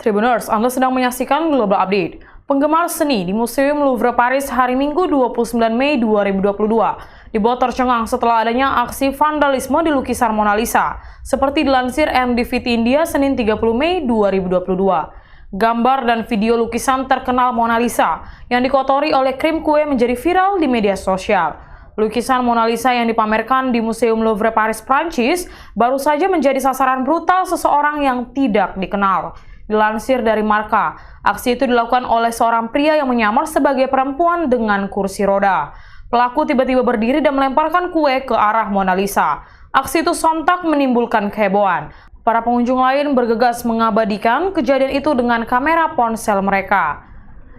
Tribuners, Anda sedang menyaksikan Global Update. Penggemar seni di Museum Louvre Paris hari Minggu 29 Mei 2022 dibuat tercengang setelah adanya aksi vandalisme di lukisan Mona Lisa, seperti dilansir MDVT India Senin 30 Mei 2022. Gambar dan video lukisan terkenal Mona Lisa yang dikotori oleh krim kue menjadi viral di media sosial. Lukisan Mona Lisa yang dipamerkan di Museum Louvre Paris, Prancis, baru saja menjadi sasaran brutal seseorang yang tidak dikenal. Dilansir dari Marca, aksi itu dilakukan oleh seorang pria yang menyamar sebagai perempuan dengan kursi roda. Pelaku tiba-tiba berdiri dan melemparkan kue ke arah Mona Lisa. Aksi itu sontak menimbulkan kehebohan. Para pengunjung lain bergegas mengabadikan kejadian itu dengan kamera ponsel mereka.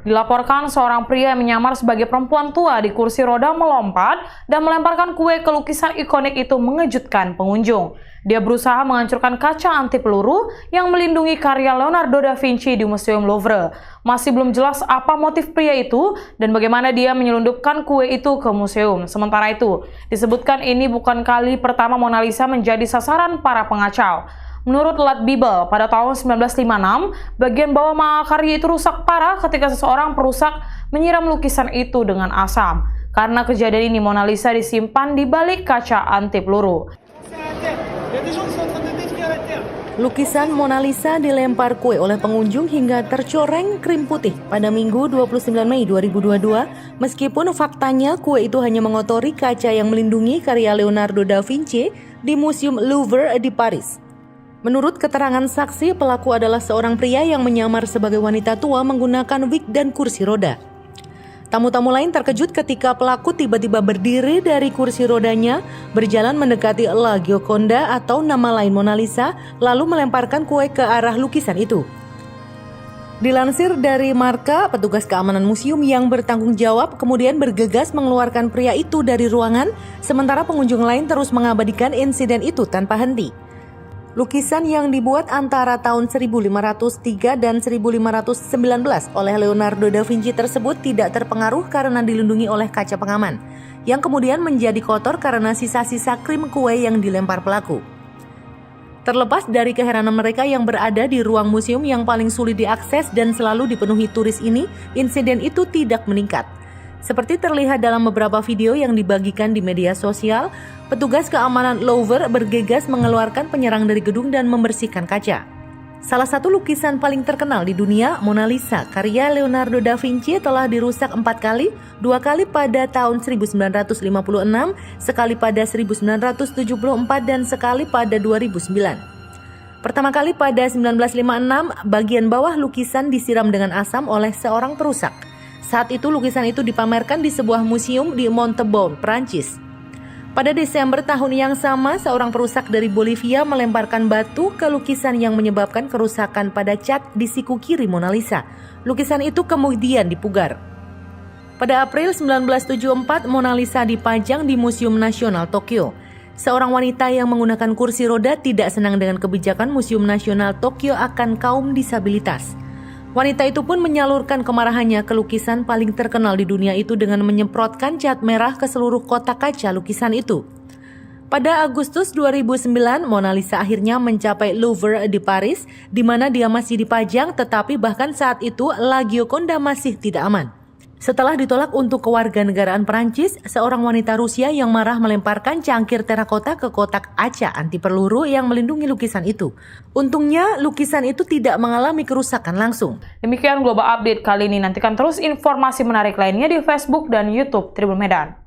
Dilaporkan seorang pria yang menyamar sebagai perempuan tua di kursi roda melompat dan melemparkan kue ke lukisan ikonik itu mengejutkan pengunjung. Dia berusaha menghancurkan kaca anti peluru yang melindungi karya Leonardo da Vinci di Museum Louvre. Masih belum jelas apa motif pria itu dan bagaimana dia menyelundupkan kue itu ke museum. Sementara itu, disebutkan ini bukan kali pertama Mona Lisa menjadi sasaran para pengacau. Menurut Lat Bible, pada tahun 1956, bagian bawah mahakarya itu rusak parah ketika seseorang perusak menyiram lukisan itu dengan asam. Karena kejadian ini, Mona Lisa disimpan di balik kaca anti peluru. Lukisan Mona Lisa dilempar kue oleh pengunjung hingga tercoreng krim putih pada Minggu 29 Mei 2022, meskipun faktanya kue itu hanya mengotori kaca yang melindungi karya Leonardo da Vinci di Museum Louvre di Paris. Menurut keterangan saksi, pelaku adalah seorang pria yang menyamar sebagai wanita tua menggunakan wig dan kursi roda. Tamu-tamu lain terkejut ketika pelaku tiba-tiba berdiri dari kursi rodanya, berjalan mendekati La Gioconda atau nama lain Mona Lisa, lalu melemparkan kue ke arah lukisan itu. Dilansir dari Marca, petugas keamanan museum yang bertanggung jawab kemudian bergegas mengeluarkan pria itu dari ruangan, sementara pengunjung lain terus mengabadikan insiden itu tanpa henti. Lukisan yang dibuat antara tahun 1503 dan 1519 oleh Leonardo da Vinci tersebut tidak terpengaruh karena dilindungi oleh kaca pengaman, yang kemudian menjadi kotor karena sisa-sisa krim kue yang dilempar pelaku. Terlepas dari keheranan mereka yang berada di ruang museum yang paling sulit diakses dan selalu dipenuhi turis ini, insiden itu tidak meningkat. Seperti terlihat dalam beberapa video yang dibagikan di media sosial, petugas keamanan Louvre bergegas mengeluarkan penyerang dari gedung dan membersihkan kaca. Salah satu lukisan paling terkenal di dunia, Mona Lisa, karya Leonardo da Vinci, telah dirusak 4 kali, 2 kali pada tahun 1956, sekali pada 1974, dan sekali pada 2009. Pertama kali pada 1956, bagian bawah lukisan disiram dengan asam oleh seorang perusak. Saat itu lukisan itu dipamerkan di sebuah museum di Montauban, Prancis. Pada Desember tahun yang sama, seorang perusak dari Bolivia melemparkan batu ke lukisan yang menyebabkan kerusakan pada cat di siku kiri Mona Lisa. Lukisan itu kemudian dipugar. Pada April 1974, Mona Lisa dipajang di Museum Nasional Tokyo. Seorang wanita yang menggunakan kursi roda tidak senang dengan kebijakan Museum Nasional Tokyo akan kaum disabilitas. Wanita itu pun menyalurkan kemarahannya ke lukisan paling terkenal di dunia itu dengan menyemprotkan cat merah ke seluruh kotak kaca lukisan itu. Pada Agustus 2009, Mona Lisa akhirnya mencapai Louvre di Paris, di mana dia masih dipajang, tetapi bahkan saat itu La Gioconda masih tidak aman. Setelah ditolak untuk kewarganegaraan Prancis, seorang wanita Rusia yang marah melemparkan cangkir terakota ke kotak kaca anti peluru yang melindungi lukisan itu. Untungnya, lukisan itu tidak mengalami kerusakan langsung. Demikian Global Update kali ini. Nantikan terus informasi menarik lainnya di Facebook dan YouTube Tribun Medan.